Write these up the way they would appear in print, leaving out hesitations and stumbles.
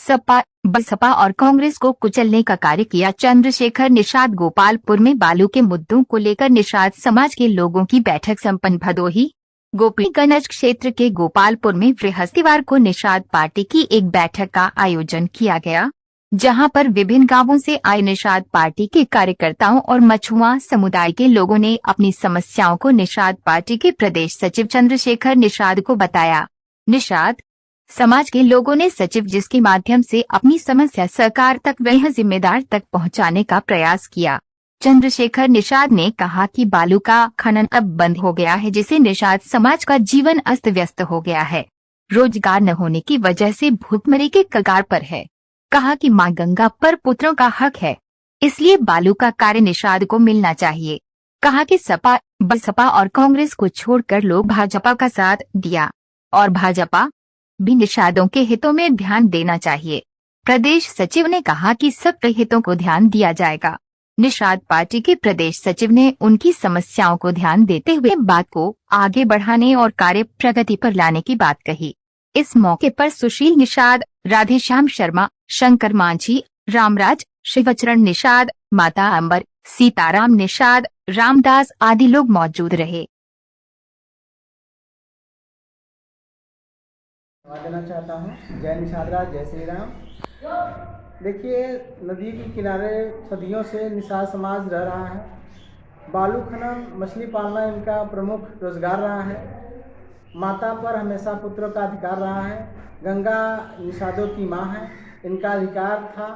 सपा बसपा और कांग्रेस को कुचलने का कार्य किया। चंद्रशेखर निषाद गोपालपुर में बालू के मुद्दों को लेकर निषाद समाज के लोगों की बैठक संपन्न। भदोही गोपीगंज क्षेत्र के गोपालपुर में बृहस्पतिवार को निषाद पार्टी की एक बैठक का आयोजन किया गया, जहां पर विभिन्न गांवों से आए निषाद पार्टी के कार्यकर्ताओं और मछुआ समुदाय के लोगों ने अपनी समस्याओं को निषाद पार्टी के प्रदेश सचिव चंद्रशेखर निषाद को बताया। निषाद समाज के लोगों ने सचिव जिसके माध्यम से अपनी समस्या सरकार तक वह जिम्मेदार तक पहुंचाने का प्रयास किया। चंद्रशेखर निषाद ने कहा कि बालू का खनन अब बंद हो गया है, जिससे निषाद समाज का जीवन अस्त व्यस्त हो गया है। रोजगार न होने की वजह से भूखमरी के कगार पर है। कहा कि मां गंगा पर पुत्रों का हक है, इसलिए बालू का कार्य निषाद को मिलना चाहिए। कहा कि सपा बसपा और कांग्रेस को छोड़कर लोग भाजपा का साथ दिया और भाजपा भी निषादों के हितों में ध्यान देना चाहिए। प्रदेश सचिव ने कहा कि सबके हितों को ध्यान दिया जाएगा। निषाद पार्टी के प्रदेश सचिव ने उनकी समस्याओं को ध्यान देते हुए बात को आगे बढ़ाने और कार्य प्रगति पर लाने की बात कही। इस मौके पर सुशील निषाद, राधेश्याम शर्मा, शंकर मांझी, रामराज, शिवचरण निषाद, माता अंबर, सीताराम निषाद, रामदास आदि लोग मौजूद रहे। देना चाहता हूँ। जय निषाद राज, जय श्री राम। देखिए, नदी के किनारे सदियों से निषाद समाज रह रहा है। बालू खनन, मछली पालना इनका प्रमुख रोजगार रहा है। माता पर हमेशा पुत्रों का अधिकार रहा है। गंगा निषादों की माँ है, इनका अधिकार था।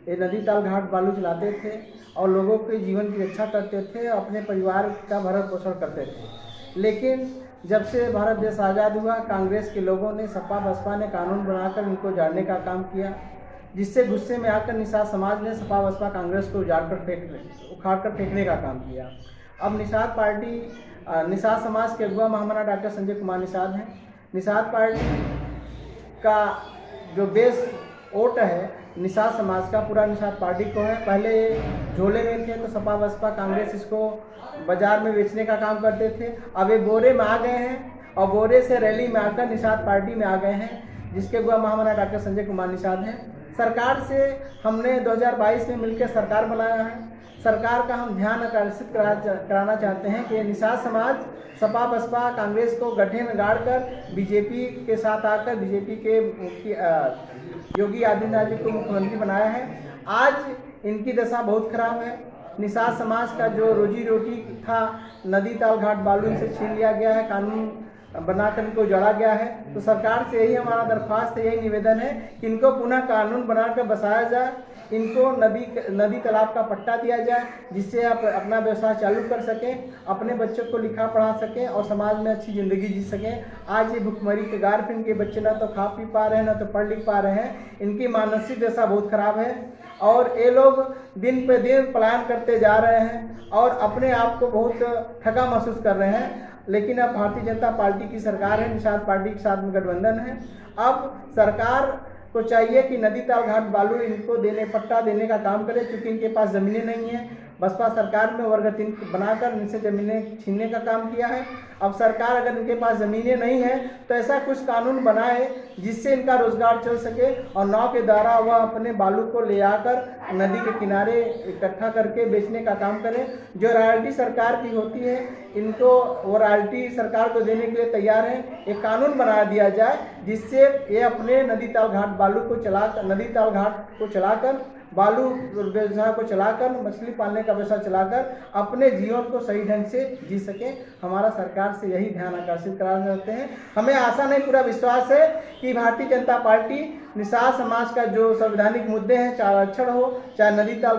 ये नदी ताल घाट बालू चलाते थे और लोगों के जीवन की रक्षा करते थे, अपने परिवार का भरण पोषण करते थे। लेकिन जब से भारत देश आज़ाद हुआ, कांग्रेस के लोगों ने, सपा बसपा ने कानून बनाकर इनको उजाड़ने का काम किया, जिससे गुस्से में आकर निषाद समाज ने सपा बसपा कांग्रेस को उखाड़ कर फेंकने का काम किया। अब निषाद पार्टी, निषाद समाज के अगुआ महामना डॉक्टर संजय कुमार निषाद हैं। निषाद पार्टी का जो बेस वोट है निषाद समाज का, पूरा निषाद पार्टी को है। पहले झोले में थे तो सपा बसपा कांग्रेस इसको बाजार में बेचने का काम करते थे। अब ये बोरे में आ गए हैं और बोरे से रैली में आकर निषाद पार्टी में आ गए हैं, जिसके अगुआ महामना डॉक्टर संजय कुमार निषाद हैं। सरकार से हमने 2022 में मिलकर सरकार बनाया है। सरकार का हम ध्यान आकर्षित कराना चाहते हैं कि निषाद समाज सपा बसपा कांग्रेस को गड्ढे में गाड़कर बीजेपी के साथ आकर बीजेपी के योगी आदित्यनाथ जी को मुख्यमंत्री बनाया है। आज इनकी दशा बहुत खराब है। निषाद समाज का जो रोजी रोटी था, नदी ताल घाट बालू इनसे छीन लिया गया है, कानून बनाकर इनको जड़ा गया है। तो सरकार से यही हमारा दरख्वास्त है, यही निवेदन है कि इनको पुनः कानून बनाकर बसाया जाए, इनको नदी तालाब का पट्टा दिया जाए, जिससे आप अपना व्यवसाय चालू कर सकें, अपने बच्चों को लिखा पढ़ा सकें और समाज में अच्छी ज़िंदगी जी सकें। आज ये भुखमरी के गार पे इनके बच्चे ना तो खा पी पा रहे हैं, ना तो पढ़ लिख पा रहे हैं। इनकी मानसिक दशा बहुत खराब है और ये लोग दिन पे दिन पलायन करते जा रहे हैं और अपने आप को बहुत थका महसूस कर रहे हैं। लेकिन अब भारतीय जनता पार्टी की सरकार है, निषाद पार्टी के साथ में गठबंधन है। अब सरकार को चाहिए कि नदी ताल घाट बालू इनको पट्टा देने का काम करे, क्योंकि इनके पास ज़मीनें नहीं हैं। बसपा सरकार में वर्ग 3 बनाकर इनसे ज़मीनें छीनने का काम किया है। अब सरकार अगर इनके पास ज़मीनें नहीं है तो ऐसा कुछ कानून बनाए जिससे इनका रोजगार चल सके और नाव के द्वारा वह अपने बालू को ले आकर नदी के किनारे इकट्ठा करके बेचने का काम करें। जो रॉयल्टी सरकार की होती है, इनको वो रॉयल्टी सरकार को देने के लिए तैयार है। एक कानून बना दिया जाए जिससे ये अपने नदी ताल घाट को चलाकर बालू व्यवसाय को चलाकर, मछली पालने का व्यवसाय चलाकर अपने जीवन को सही ढंग से जी सकें। हमारा सरकार से यही ध्यान आकर्षित कराना चाहते हैं। हमें आशा नहीं, पूरा विश्वास है कि भारतीय जनता पार्टी निषाद समाज का जो संवैधानिक मुद्दे हैं, चाहे आरक्षण हो, चाहे नदी ताल